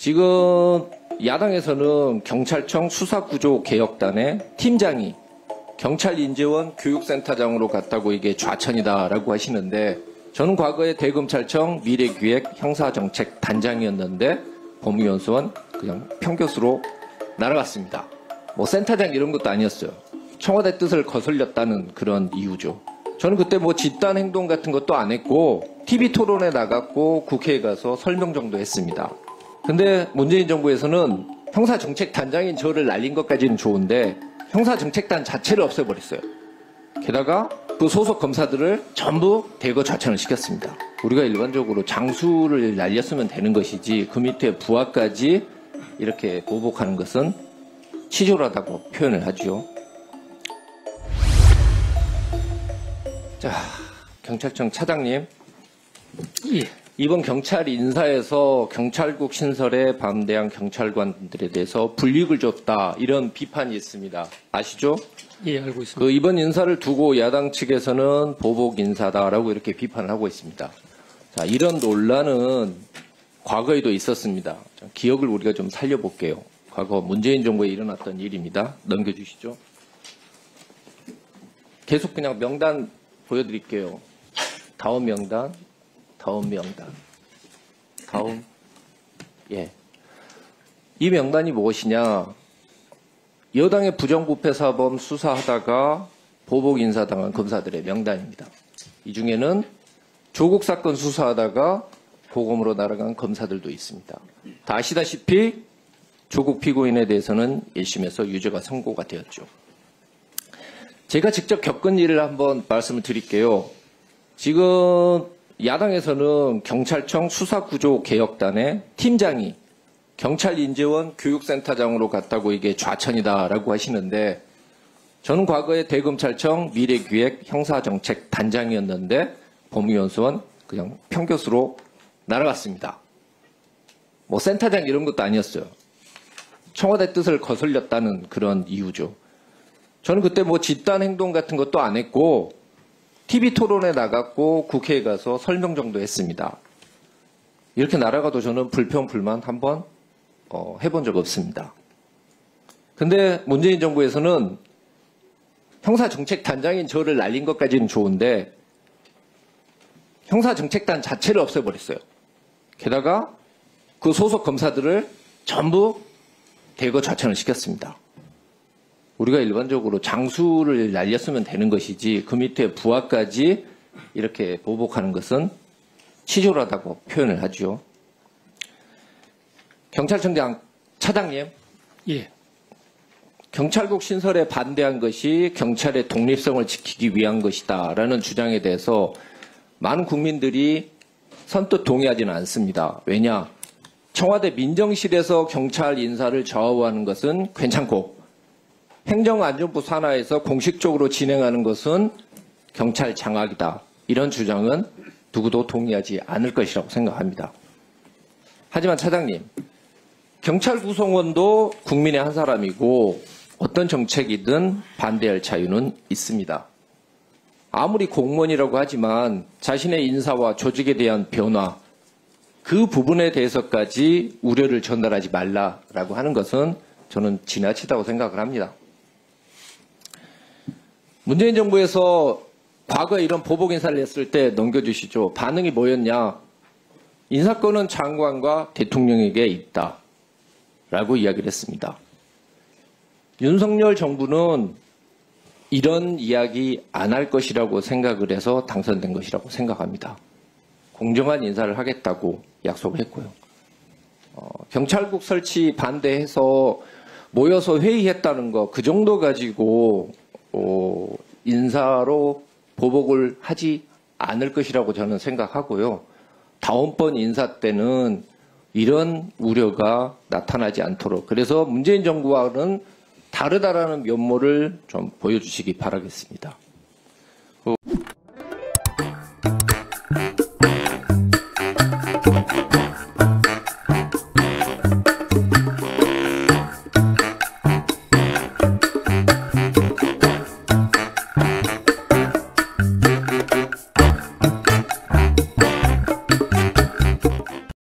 지금 야당에서는 경찰청 수사구조개혁단의 팀장이 경찰인재원 교육센터장으로 갔다고 이게 좌천이다라고 하시는데, 저는 과거에 대검찰청 미래기획 형사정책 단장이었는데 법무연수원 그냥 평교수로 날아갔습니다. 뭐 센터장 이런 것도 아니었어요. 청와대 뜻을 거슬렸다는 그런 이유죠. 저는 그때 뭐 집단 행동 같은 것도 안 했고 TV 토론에 나갔고 국회에 가서 설명 정도 했습니다. 근데 문재인 정부에서는 형사정책단장인 저를 날린 것까지는 좋은데 형사정책단 자체를 없애버렸어요. 게다가 그 소속 검사들을 전부 대거 좌천을 시켰습니다. 우리가 일반적으로 장수를 날렸으면 되는 것이지 그 밑에 부하까지 이렇게 보복하는 것은 치졸하다고 표현을 하죠. 자, 경찰청 차장님. 예. 이번 경찰 인사에서 경찰국 신설에 반대한 경찰관들에 대해서 불이익을 줬다, 이런 비판이 있습니다. 아시죠? 예, 알고 있습니다. 그 이번 인사를 두고 야당 측에서는 보복 인사다라고 이렇게 비판을 하고 있습니다. 자, 이런 논란은 과거에도 있었습니다. 자, 기억을 우리가 좀 살려볼게요. 과거 문재인 정부에 일어났던 일입니다. 넘겨주시죠. 계속 그냥 명단 보여드릴게요. 다음 명단. 예. 이 명단이 무엇이냐? 여당의 부정부패사범 수사하다가 보복 인사당한 검사들의 명단입니다. 이 중에는 조국 사건 수사하다가 고검으로 날아간 검사들도 있습니다. 다 아시다시피 조국 피고인에 대해서는 1심에서 유죄가 선고가 되었죠. 제가 직접 겪은 일을 한번 말씀을 드릴게요. 지금 야당에서는 경찰청 수사구조개혁단의 팀장이 경찰인재원 교육센터장으로 갔다고 이게 좌천이다라고 하시는데, 저는 과거에 대검찰청 미래기획 형사정책 단장이었는데 법무연수원 그냥 평교수로 날아갔습니다. 뭐 센터장 이런 것도 아니었어요. 청와대 뜻을 거슬렸다는 그런 이유죠. 저는 그때 뭐 집단 행동 같은 것도 안 했고 TV 토론에 나갔고 국회에 가서 설명 정도 했습니다. 이렇게 날아가도 저는 불평 불만 한번 해본 적 없습니다. 근데 문재인 정부에서는 형사정책단장인 저를 날린 것까지는 좋은데 형사정책단 자체를 없애버렸어요. 게다가 그 소속 검사들을 전부 대거 좌천을 시켰습니다. 우리가 일반적으로 장수를 날렸으면 되는 것이지 그 밑에 부하까지 이렇게 보복하는 것은 치졸하다고 표현을 하죠. 경찰청장 차장님. 예. 경찰국 신설에 반대한 것이 경찰의 독립성을 지키기 위한 것이다라는 주장에 대해서 많은 국민들이 선뜻 동의하지는 않습니다. 왜냐? 청와대 민정실에서 경찰 인사를 좌우하는 것은 괜찮고 행정안전부 산하에서 공식적으로 진행하는 것은 경찰 장악이다. 이런 주장은 누구도 동의하지 않을 것이라고 생각합니다. 하지만 차장님, 경찰 구성원도 국민의 한 사람이고 어떤 정책이든 반대할 자유는 있습니다. 아무리 공무원이라고 하지만 자신의 인사와 조직에 대한 변화, 그 부분에 대해서까지 우려를 전달하지 말라라고 하는 것은 저는 지나치다고 생각을 합니다. 문재인 정부에서 과거에 이런 보복 인사를 했을 때 넘겨주시죠. 반응이 뭐였냐? 인사권은 장관과 대통령에게 있다 라고 이야기를 했습니다. 윤석열 정부는 이런 이야기 안 할 것이라고 생각을 해서 당선된 것이라고 생각합니다. 공정한 인사를 하겠다고 약속을 했고요. 경찰국 설치 반대해서 모여서 회의했다는 거, 그 정도 가지고 인사로 보복을 하지 않을 것이라고 저는 생각하고요. 다음번 인사 때는 이런 우려가 나타나지 않도록, 그래서 문재인 정부와는 다르다라는 면모를 좀 보여주시기 바라겠습니다.